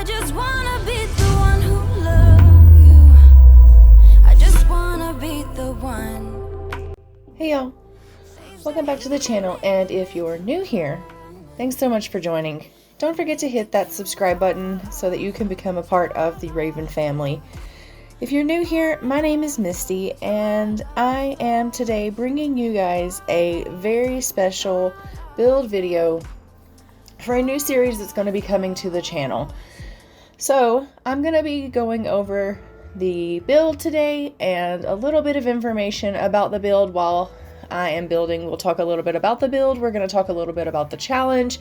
I just wanna be the one who loves you. I just wanna be the one. Hey y'all, welcome back to the channel, and if you're new here, thanks so much for joining. Don't forget to hit that subscribe button so that you can become a part of the Raven family. If you're new here, my name is Misty, and I am today bringing you guys a very special build video for a new series that's going to be coming to the channel. So I'm going to be going over the build today and a little bit of information about the build while I am building. We'll talk a little bit about the build. We're going to talk a little bit about the challenge,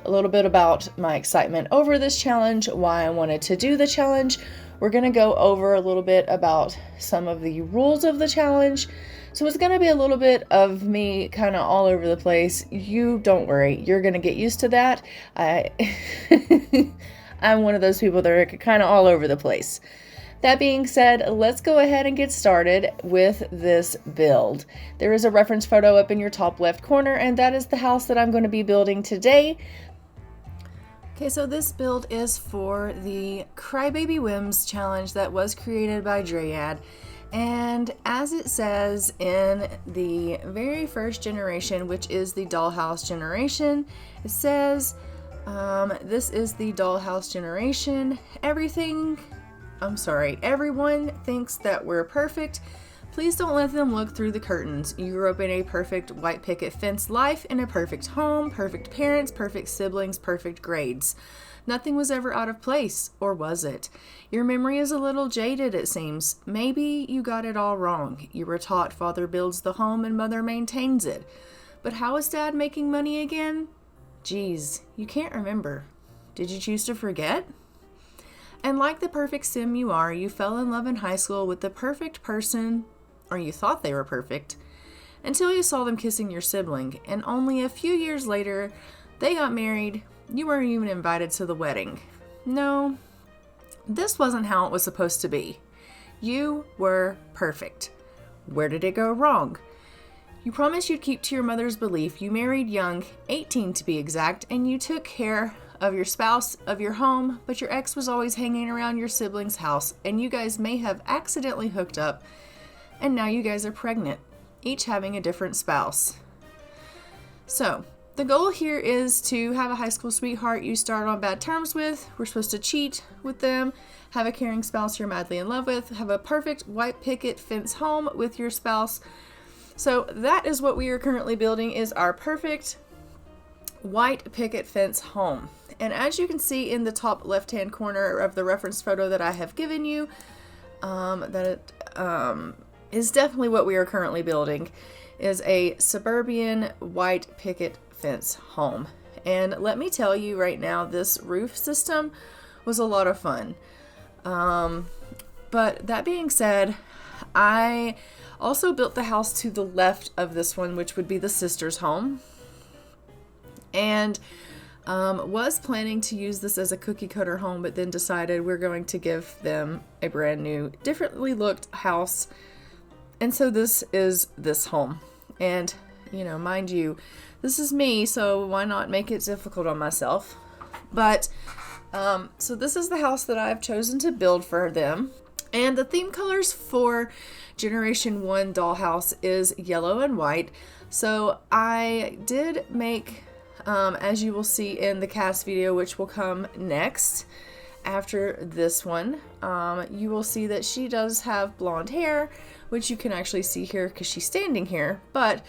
a little bit about my excitement over this challenge, why I wanted to do the challenge. We're going to go over a little bit about some of the rules of the challenge. So it's going to be a little bit of me kind of all over the place. You don't worry, you're going to get used to that. I'm one of those people that are kind of all over the place. That being said, let's go ahead and get started with this build. There is a reference photo up in your top left corner, and that is the house that I'm going to be building today. Okay, so this build is for the Crybaby Whims challenge that was created by Dryad. And as it says in the very first generation, which is the dollhouse generation, it says, this is the dollhouse generation. Everyone thinks that we're perfect. Please don't let them look through the curtains. You grew up in a perfect white picket fence life, in a perfect home, perfect parents, perfect siblings, perfect grades. Nothing was ever out of place, or was it? Your memory is a little jaded, it seems. Maybe you got it all wrong. You were taught father builds the home and mother maintains it. But how is dad making money again? Geez, you can't remember. Did you choose to forget? And like the perfect sim you are, you fell in love in high school with the perfect person, or you thought they were perfect, until you saw them kissing your sibling, and only a few years later, they got married. You weren't even invited to the wedding. No, this wasn't how it was supposed to be. You were perfect. Where did it go wrong? You promised you'd keep to your mother's belief. You married young, 18 to be exact, and you took care of your spouse, of your home, but your ex was always hanging around your sibling's house, and you guys may have accidentally hooked up, and now you guys are pregnant, each having a different spouse. So, the goal here is to have a high school sweetheart you start on bad terms with. We're supposed to cheat with them, have a caring spouse you're madly in love with, have a perfect white picket fence home with your spouse. So that is what we are currently building, is our perfect white picket fence home. And as you can see in the top left-hand corner of the reference photo that I have given you, is definitely what we are currently building, is a suburban white picket fence home. And let me tell you right now, this roof system was a lot of fun. But that being said, I also built the house to the left of this one, which would be the sister's home. And was planning to use this as a cookie cutter home, but then decided we're going to give them a brand new, differently looked house. And so this is this home. And, mind you, this is me, so why not make it difficult on myself? But, so this is the house that I've chosen to build for them. And the theme colors for Generation 1 dollhouse is yellow and white. So I did make, as you will see in the cast video, which will come next after this one, you will see that she does have blonde hair, which you can actually see here because she's standing here, but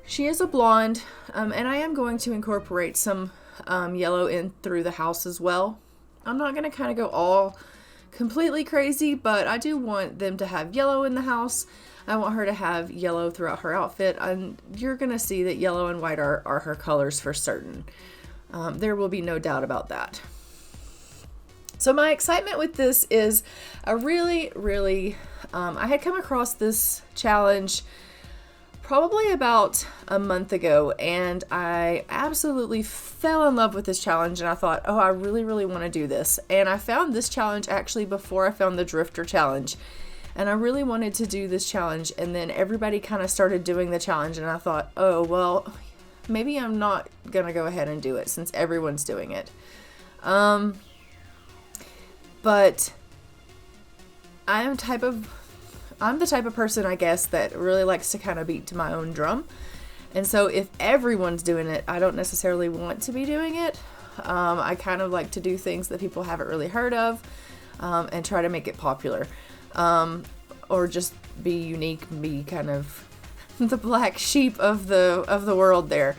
she is a blonde, and I am going to incorporate some yellow in through the house as well. I'm not going to kind of go all completely crazy, but I do want them to have yellow in the house. I want her to have yellow throughout her outfit, and you're going to see that yellow and white are her colors for certain. There will be no doubt about that. So my excitement with this is a really, I had come across this challenge probably about a month ago, and I absolutely fell in love with this challenge, and I thought, oh, I really want to do this. And I found this challenge actually before I found the Drifter challenge, and I really wanted to do this challenge, and then everybody kind of started doing the challenge, and I thought, oh, well, maybe I'm not gonna go ahead and do it since everyone's doing it. But I'm the type of person, I guess, that really likes to kind of beat to my own drum. And so if everyone's doing it, I don't necessarily want to be doing it. I kind of like to do things that people haven't really heard of, and try to make it popular. Or just be unique, be kind of the black sheep of the world there.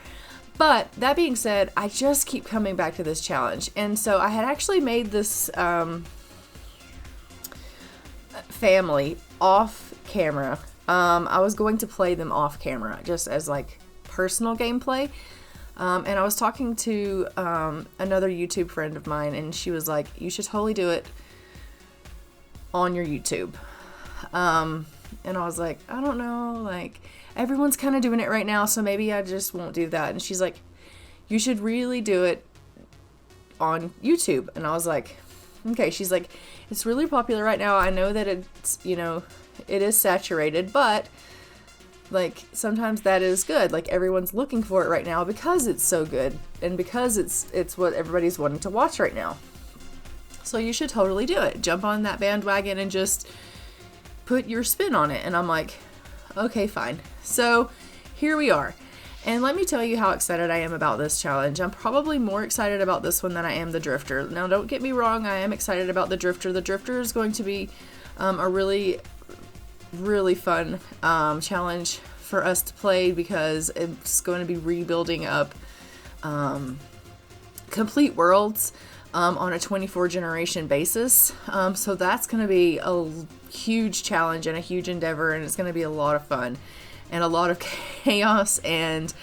But that being said, I just keep coming back to this challenge. And so I had actually made this family off camera. I was going to play them off camera just as like personal gameplay. And I was talking to another YouTube friend of mine, and she was like, you should totally do it on your YouTube. And I was like, I don't know, like everyone's kind of doing it right now, so maybe I just won't do that. And she's like, you should really do it on YouTube. And I was like, okay. She's like, it's really popular right now. I know that it's, it is saturated, but like sometimes that is good. Like everyone's looking for it right now because it's so good and because it's what everybody's wanting to watch right now. So you should totally do it. Jump on that bandwagon and just put your spin on it. And I'm like, okay, fine. So here we are. And let me tell you how excited I am about this challenge. I'm probably more excited about this one than I am the Drifter. Now, don't get me wrong. I am excited about the Drifter. The Drifter is going to be a really, really fun challenge for us to play because it's going to be rebuilding up complete worlds on a 24 generation basis. So that's going to be a huge challenge and a huge endeavor, and it's going to be a lot of fun and a lot of chaos and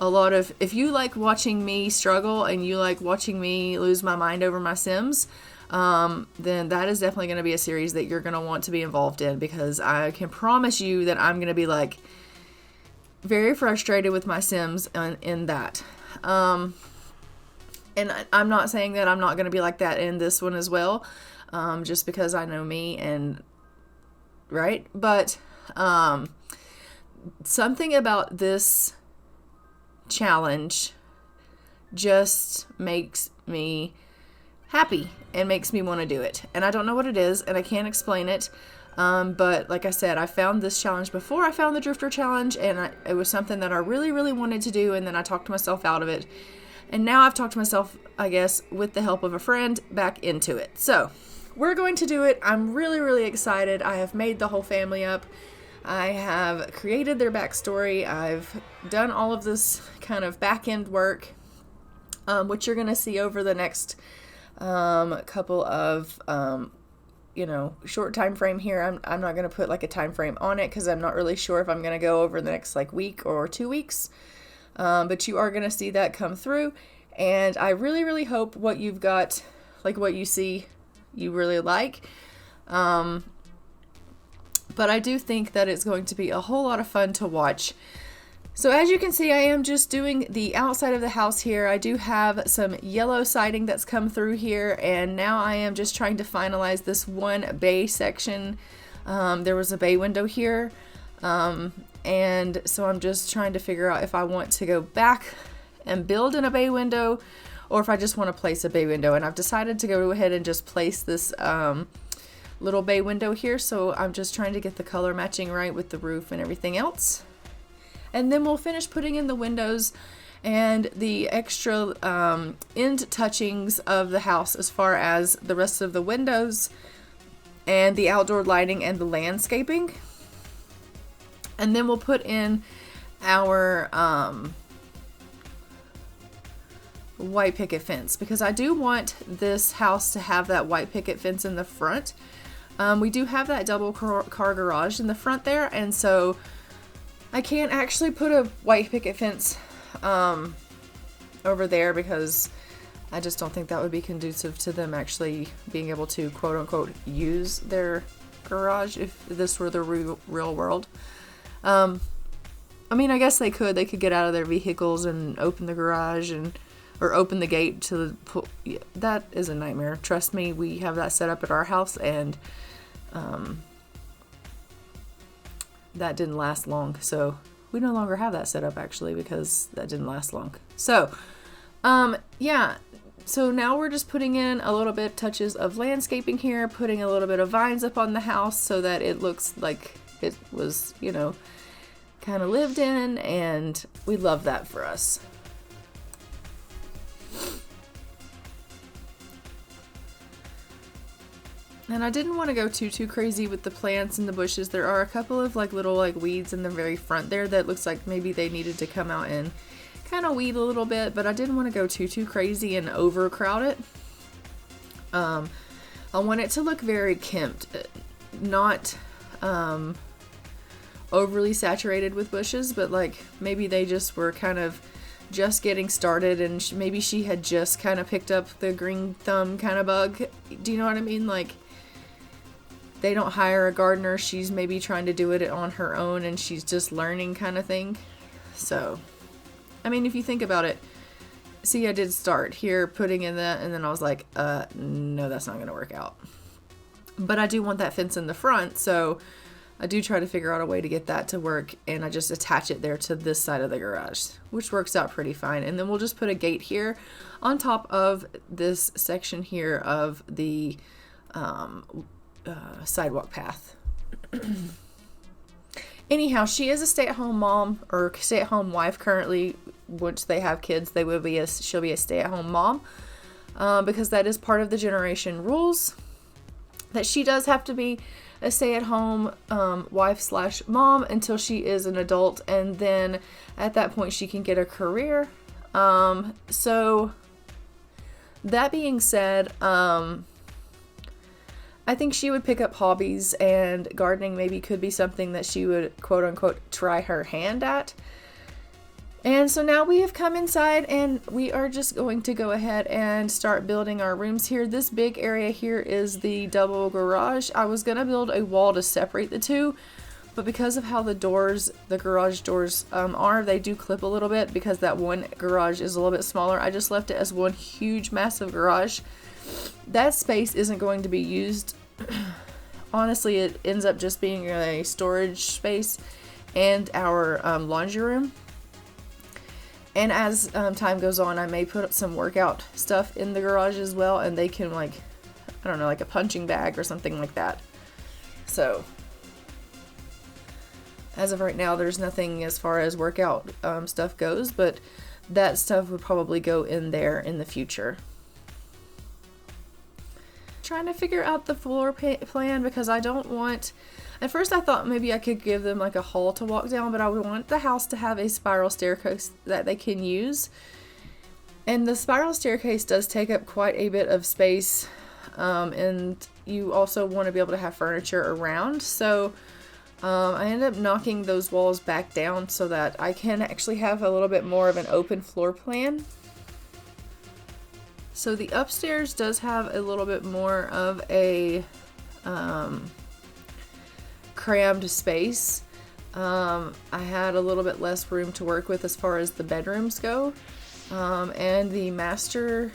a lot of, if you like watching me struggle and you like watching me lose my mind over my Sims, then that is definitely going to be a series that you're going to want to be involved in, because I can promise you that I'm going to be like very frustrated with my Sims in that. And I'm not saying that I'm not going to be like that in this one as well, just because I know me and right. But something about this challenge just makes me happy and makes me want to do it. And I don't know what it is, and I can't explain it. But like I said, I found this challenge before I found the Drifter challenge, and it was something that I really, really wanted to do, and then I talked myself out of it. And now I've talked myself, I guess, with the help of a friend, back into it. So we're going to do it. I'm really, really excited. I have made the whole family up. I have created their backstory. I've done all of this kind of back end work, which you're going to see over the next couple of, short time frame here. I'm not going to put like a time frame on it because I'm not really sure if I'm going to go over the next like week or 2 weeks. But you are going to see that come through, and I really, really hope what you've got, like what you see, you really like. But I do think that it's going to be a whole lot of fun to watch. So as you can see, I am just doing the outside of the house here. I do have some yellow siding that's come through here, and now I am just trying to finalize this one bay section. There was a bay window here. And so I'm just trying to figure out if I want to go back and build in a bay window or if I just want to place a bay window. And I've decided to go ahead and just place this little bay window here. So I'm just trying to get the color matching right with the roof and everything else. And then we'll finish putting in the windows and the extra end touchings of the house as far as the rest of the windows and the outdoor lighting and the landscaping. And then we'll put in our white picket fence, because I do want this house to have that white picket fence in the front. We do have that double car garage in the front there, and so I can't actually put a white picket fence over there because I just don't think that would be conducive to them actually being able to quote unquote use their garage if this were the real world. I mean, I guess they could get out of their vehicles and open the garage or open the gate to the that is a nightmare. Trust me, we have that set up at our house, and that didn't last long. So we no longer have that set up actually because that didn't last long. So, yeah, So now we're just putting in a little bit touches of landscaping here, putting a little bit of vines up on the house so that it looks like it was, you know, kind of lived in, and we love that for us. And I didn't want to go too crazy with the plants and the bushes. There are a couple of like little like weeds in the very front there that looks like maybe they needed to come out and kind of weed a little bit, but I didn't want to go too crazy and overcrowd it. I want it to look very kempt, not overly saturated with bushes, but like maybe they just were kind of just getting started, and maybe she had just kind of picked up the green thumb kind of bug. Do you know what I mean? Like, they don't hire a gardener, she's maybe trying to do it on her own and she's just learning kind of thing. So I mean, if you think about it, see, I did start here putting in that, and then I was like, no, that's not gonna work out. But I do want that fence in the front, so I do try to figure out a way to get that to work, and I just attach it there to this side of the garage, which works out pretty fine. And then we'll just put a gate here on top of this section here of the sidewalk path. Anyhow, she is a stay-at-home mom or stay-at-home wife currently. Once they have kids, she'll be a stay-at-home mom, because that is part of the generation rules, that she does have to be a stay-at-home wife / mom until she is an adult, and then at that point she can get a career. So that being said, I think she would pick up hobbies, and gardening maybe could be something that she would quote unquote try her hand at. And so now we have come inside, and we are just going to go ahead and start building our rooms here. This big area here is the double garage. I was going to build a wall to separate the two, but because of how the garage doors are, they do clip a little bit because that one garage is a little bit smaller. I just left it as one huge massive garage. That space isn't going to be used. Honestly, it ends up just being a storage space and our laundry room. And as time goes on, I may put up some workout stuff in the garage as well, and they can, like, I don't know, like a punching bag or something like that. So as of right now, there's nothing as far as workout stuff goes, but that stuff would probably go in there in the future. Trying to figure out the floor plan, because I don't want, at first I thought maybe I could give them like a hall to walk down, but I would want the house to have a spiral staircase that they can use. And the spiral staircase does take up quite a bit of space, and you also want to be able to have furniture around. So I ended up knocking those walls back down so that I can actually have a little bit more of an open floor plan. So the upstairs does have a little bit more of a crammed space. I had a little bit less room to work with as far as the bedrooms go. And the master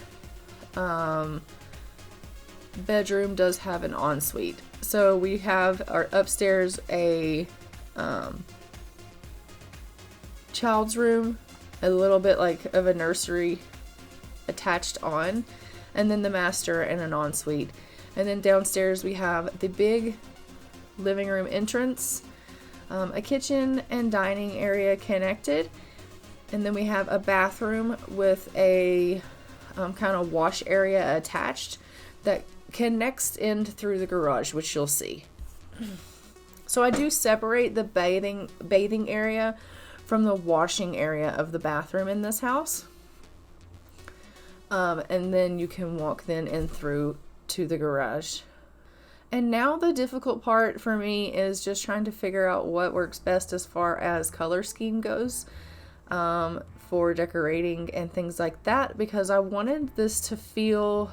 bedroom does have an ensuite. So we have our upstairs a child's room, a little bit like of a nursery attached on, and then the master and an ensuite. And then downstairs we have the big living room entrance, a kitchen and dining area connected, and then we have a bathroom with a kind of wash area attached that connects in through the garage, which you'll see. So I do separate the bathing area from the washing area of the bathroom in this house. And then you can walk then in through to the garage. And now the difficult part for me is just trying to figure out what works best as far as color scheme goes, for decorating and things like that, because I wanted this to feel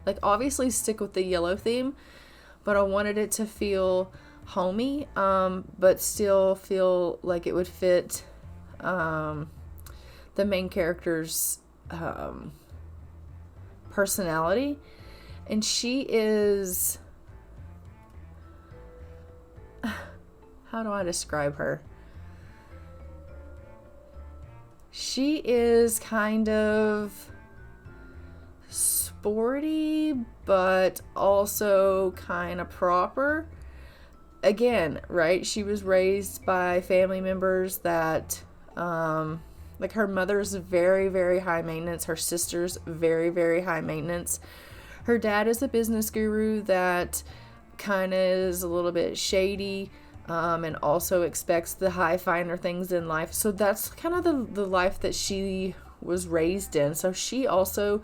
like, obviously stick with the yellow theme, but I wanted it to feel homey, but still feel like it would fit the main character's personality. And she is, how do I describe her? She is kind of sporty, but also kind of proper. Again, right? She was raised by family members that, like her mother's very, very high maintenance. Her sister's very, very high maintenance. Her dad is a business guru that kind of is a little bit shady, and also expects the high, finer things in life. So that's kind of the life that she was raised in. So she also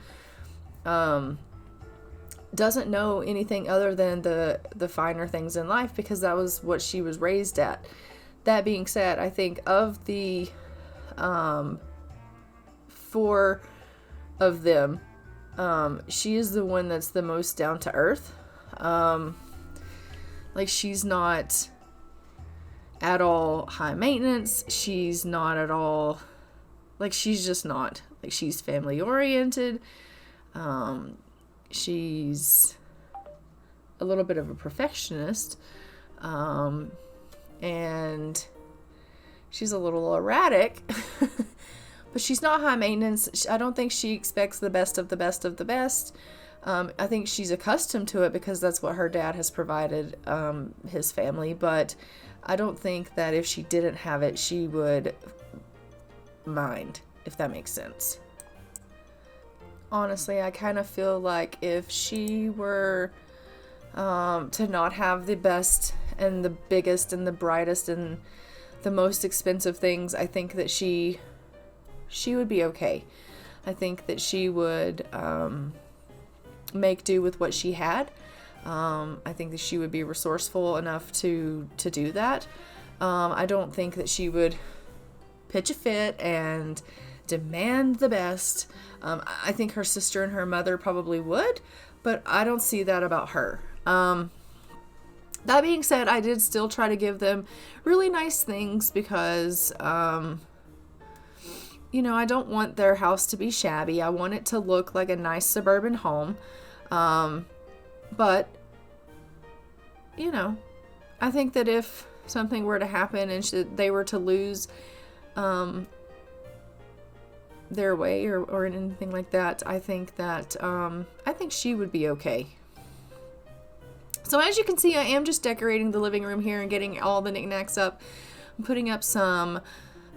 doesn't know anything other than the finer things in life, because that was what she was raised at. That being said, I think of the four of them, she is the one that's the most down to earth. Like, she's not at all high maintenance. She's not at all, like, she's just not. Like, she's family oriented. She's a little bit of a perfectionist. And she's a little erratic. But she's not high maintenance. I don't think she expects the best of the best of the best. I think she's accustomed to it because that's what her dad has provided his family. But I don't think that if she didn't have it, she would mind, if that makes sense. Honestly, I kind of feel like if she were to not have the best and the biggest and the brightest and the most expensive things, I think that she would be okay. I think that she would make do with what she had. I think that she would be resourceful enough to do that. I don't think that she would pitch a fit and demand the best. I think her sister and her mother probably would, but I don't see that about her. That being said, I did still try to give them really nice things because, you know, I don't want their house to be shabby. I want it to look like a nice suburban home. But, you know, I think that if something were to happen and they were to lose their way or anything like that, I think that I think she would be okay. So as you can see, I am just decorating the living room here and getting all the knickknacks up. I'm putting up some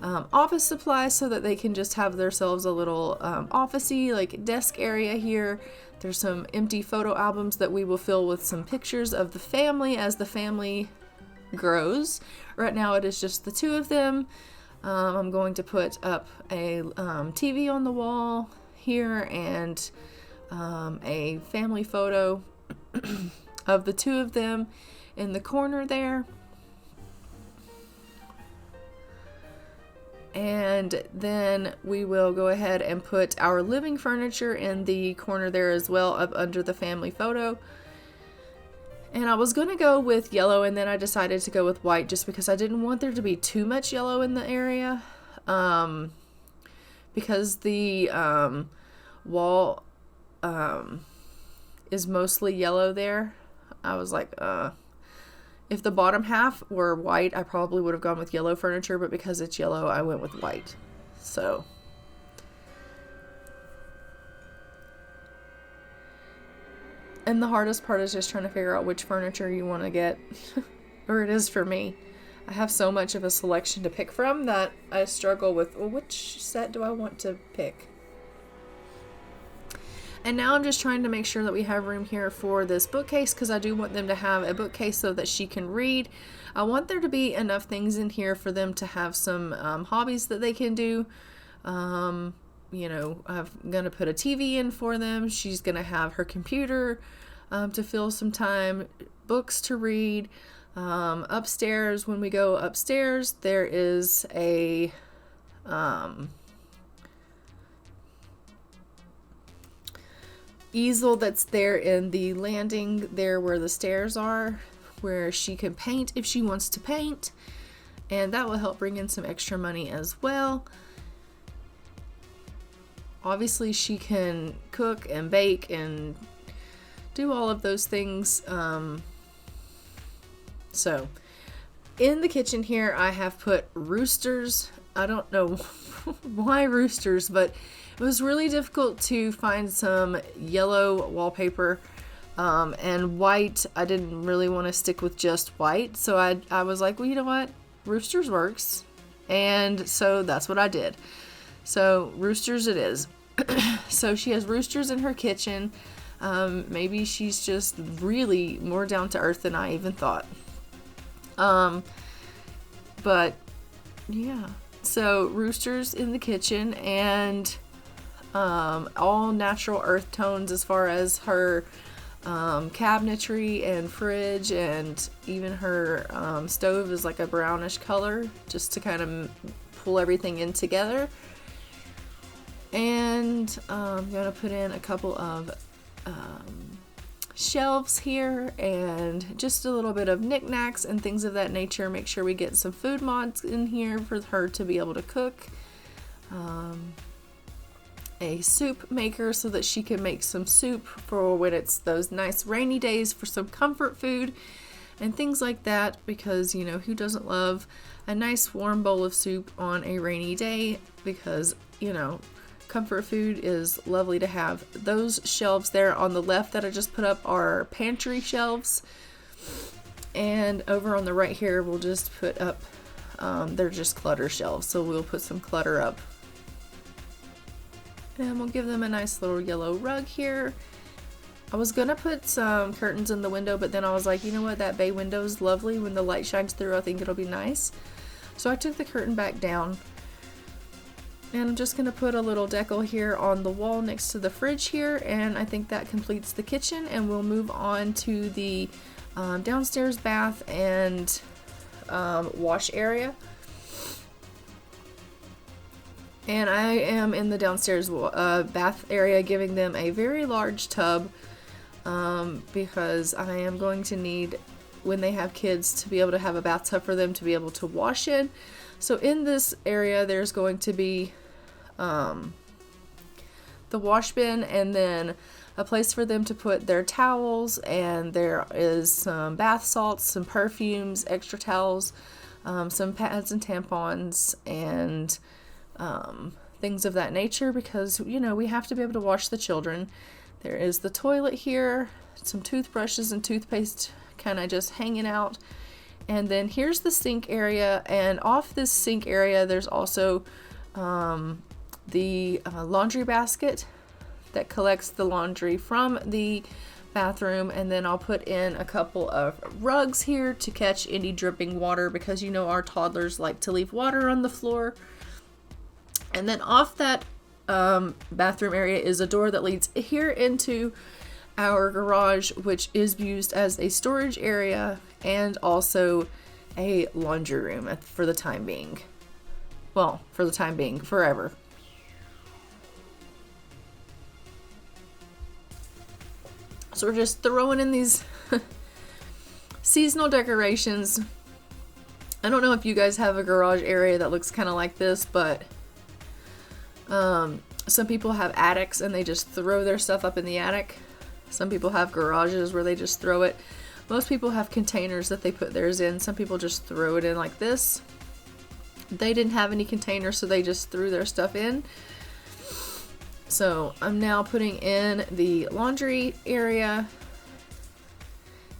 office supplies so that they can just have themselves a little office-y, like, desk area here. There's some empty photo albums that we will fill with some pictures of the family as the family grows. Right now it is just the two of them. I'm going to put up a TV on the wall here and a family photo of the two of them in the corner there. And then we will go ahead and put our living furniture in the corner there as well, up under the family photo. And I was going to go with yellow, and then I decided to go with white just because I didn't want there to be too much yellow in the area. Because the wall is mostly yellow there. I was like, if the bottom half were white, I probably would have gone with yellow furniture, but because it's yellow, I went with white. So, and the hardest part is just trying to figure out which furniture you want to get, or it is for me. I have so much of a selection to pick from that I struggle with, well, which set do I want to pick? And now I'm just trying to make sure that we have room here for this bookcase, because I do want them to have a bookcase so that she can read. I want there to be enough things in here for them to have some hobbies that they can do. You know, I'm going to put a TV in for them. She's going to have her computer to fill some time, books to read. Upstairs, when we go upstairs, there is a easel that's there in the landing there where the stairs are, where she can paint if she wants to paint, and that will help bring in some extra money as well. Obviously she can cook and bake and do all of those things. So in the kitchen here I have put roosters. I don't know why roosters, but was really difficult to find some yellow wallpaper, and white. I didn't really want to stick with just white, so I was like, well, you know what, roosters works, and so that's what I did. So roosters it is. So she has roosters in her kitchen. Maybe she's just really more down to earth than I even thought. But yeah, so roosters in the kitchen, and all natural earth tones as far as her cabinetry and fridge, and even her stove is like a brownish color, just to kind of pull everything in together. And I'm going to put in a couple of shelves here, and just a little bit of knickknacks and things of that nature. Make sure we get some food mods in here for her to be able to cook. A soup maker so that she can make some soup for when it's those nice rainy days, for some comfort food and things like that, because you know, who doesn't love a nice warm bowl of soup on a rainy day? Because, you know, comfort food is lovely to have. Those shelves there on the left that I just put up are pantry shelves, and over on the right here we'll just put up they're just clutter shelves, so we'll put some clutter up, and we'll give them a nice little yellow rug here. I was gonna put some curtains in the window, but then I was like, you know what, that bay window is lovely. When the light shines through, I think it'll be nice. So I took the curtain back down, and I'm just going to put a little decal here on the wall next to the fridge here, and I think that completes the kitchen, and we'll move on to the downstairs bath and wash area. And I am in the downstairs bath area giving them a very large tub, because I am going to need, when they have kids, to be able to have a bathtub for them to be able to wash in. So in this area there's going to be the wash bin, and then a place for them to put their towels, and there is some bath salts, some perfumes, extra towels, some pads and tampons, and things of that nature, because you know, we have to be able to wash the children. There is the toilet here, some toothbrushes and toothpaste kind of just hanging out, and then here's the sink area, and off this sink area there's also the laundry basket that collects the laundry from the bathroom, and then I'll put in a couple of rugs here to catch any dripping water, because you know, our toddlers like to leave water on the floor. And then off that bathroom area is a door that leads here into our garage, which is used as a storage area and also a laundry room for the time being. Well, for the time being, forever. So we're just throwing in these seasonal decorations. I don't know if you guys have a garage area that looks kind of like this, but some people have attics and they just throw their stuff up in the attic. Some people have garages where they just throw it. Most people have containers that they put theirs in. Some people just throw it in like this. They didn't have any containers, so they just threw their stuff in. So I'm now putting in the laundry area,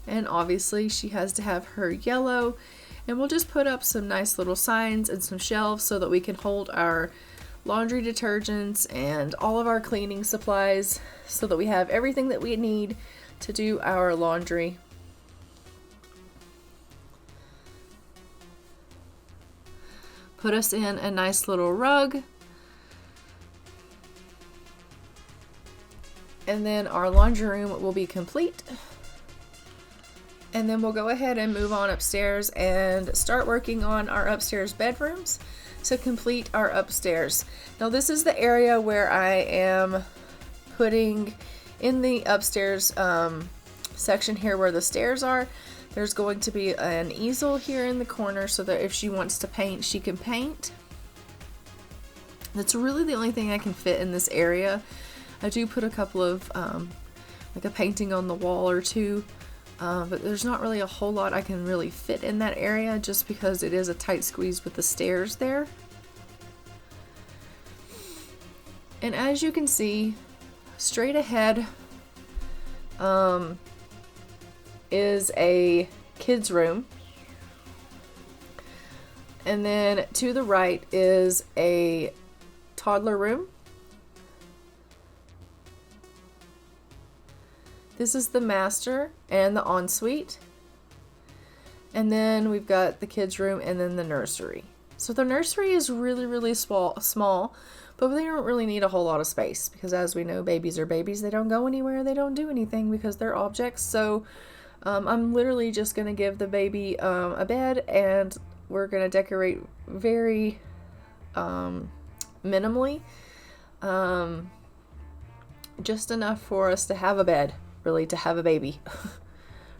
and obviously she has to have her yellow, and we'll just put up some nice little signs and some shelves so that we can hold our laundry detergents and all of our cleaning supplies, so that we have everything that we need to do our laundry. Put us in a nice little rug. And then our laundry room will be complete. And then we'll go ahead and move on upstairs and start working on our upstairs bedrooms to complete our upstairs. Now this is the area where I am putting in the upstairs section here where the stairs are. There's going to be an easel here in the corner so that if she wants to paint, she can paint. That's really the only thing I can fit in this area. I do put a couple of like a painting on the wall or two, but there's not really a whole lot I can really fit in that area, just because it is a tight squeeze with the stairs there. And as you can see, straight ahead is a kid's room. And then to the right is a toddler room. This is the master and the ensuite. And then we've got the kids' room and then the nursery. So the nursery is really, really small, but they don't really need a whole lot of space because, as we know, babies are babies. They don't go anywhere. They don't do anything because they're objects. So I'm literally just going to give the baby a bed, and we're going to decorate very minimally. Just enough for us to have a bed, really, to have a baby.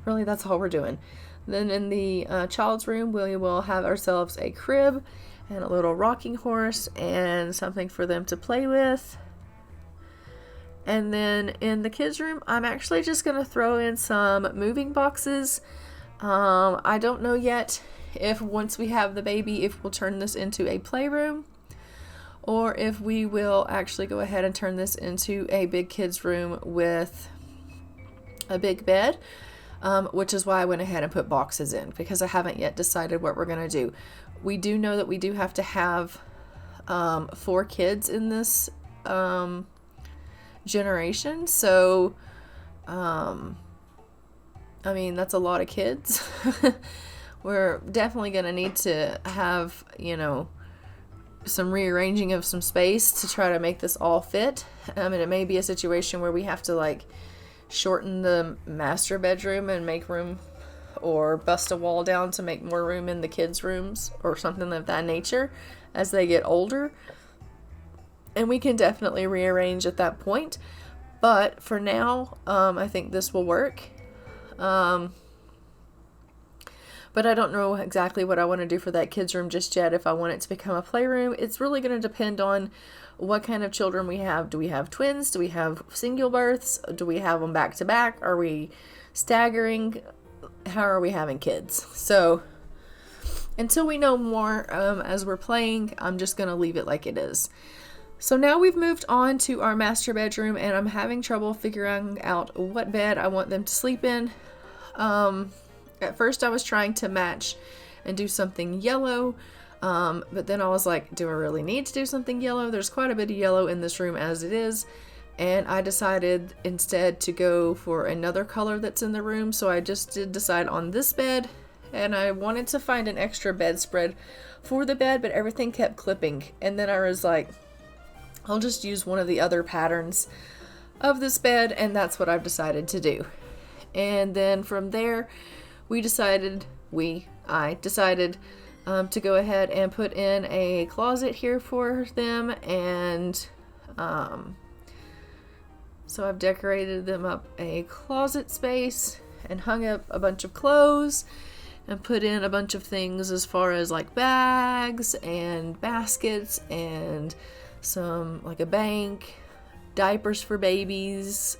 Really, that's all we're doing. Then in the child's room, we will have ourselves a crib and a little rocking horse and something for them to play with. And then in the kids' room, I'm actually just going to throw in some moving boxes. I don't know yet if once we have the baby, if we'll turn this into a playroom or if we will actually go ahead and turn this into a big kids' room with a big bed. Which is why I went ahead and put boxes in, because I haven't yet decided what we're going to do. We do know that we do have to have 4 kids in this generation. So, I mean, that's a lot of kids. We're definitely going to need to have, you know, some rearranging of some space to try to make this all fit. I mean, it may be a situation where we have to, like, shorten the master bedroom and make room, or bust a wall down to make more room in the kids' rooms or something of that nature as they get older. And we can definitely rearrange at that point. But for now, I think this will work. But I don't know exactly what I want to do for that kids' room just yet. If I want it to become a playroom, it's really going to depend on what kind of children we have. Do we have twins? Do we have single births? Do we have them back to back? Are we staggering? How are we having kids? So until we know more as we're playing, I'm just going to leave it like it is. So now we've moved on to our master bedroom, and I'm having trouble figuring out what bed I want them to sleep in. At first I was trying to match and do something yellow. But then I was like, do I really need to do something yellow? There's quite a bit of yellow in this room as it is. And I decided instead to go for another color that's in the room. So I just did decide on this bed. And I wanted to find an extra bedspread for the bed, but everything kept clipping. And then I was like, I'll just use one of the other patterns of this bed. And that's what I've decided to do. And then from there, I decided to go ahead and put in a closet here for them, and so I've decorated them up a closet space and hung up a bunch of clothes and put in a bunch of things as far as like bags and baskets and some, like, a bank, diapers for babies,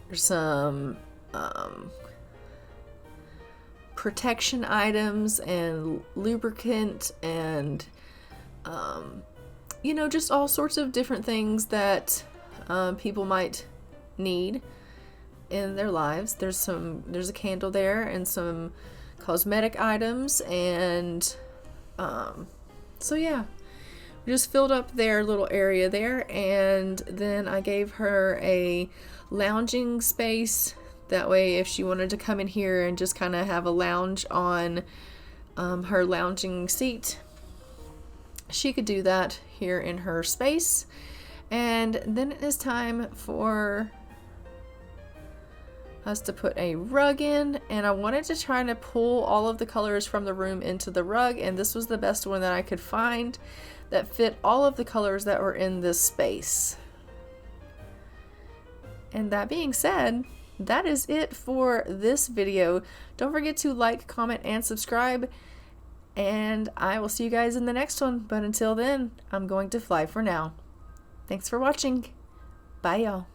there's some protection items and lubricant and you know, just all sorts of different things that people might need in their lives. There's a candle there and some cosmetic items, and so yeah, we just filled up their little area there. And then I gave her a lounging space. That way, if she wanted to come in here and just kind of have a lounge on her lounging seat, she could do that here in her space. And then it is time for us to put a rug in. And I wanted to try to pull all of the colors from the room into the rug. And this was the best one that I could find that fit all of the colors that were in this space. And that being said, that is it for this video. Don't forget to like, comment, and subscribe. And I will see you guys in the next one. But until then, I'm going to fly for now. Thanks for watching. Bye, y'all.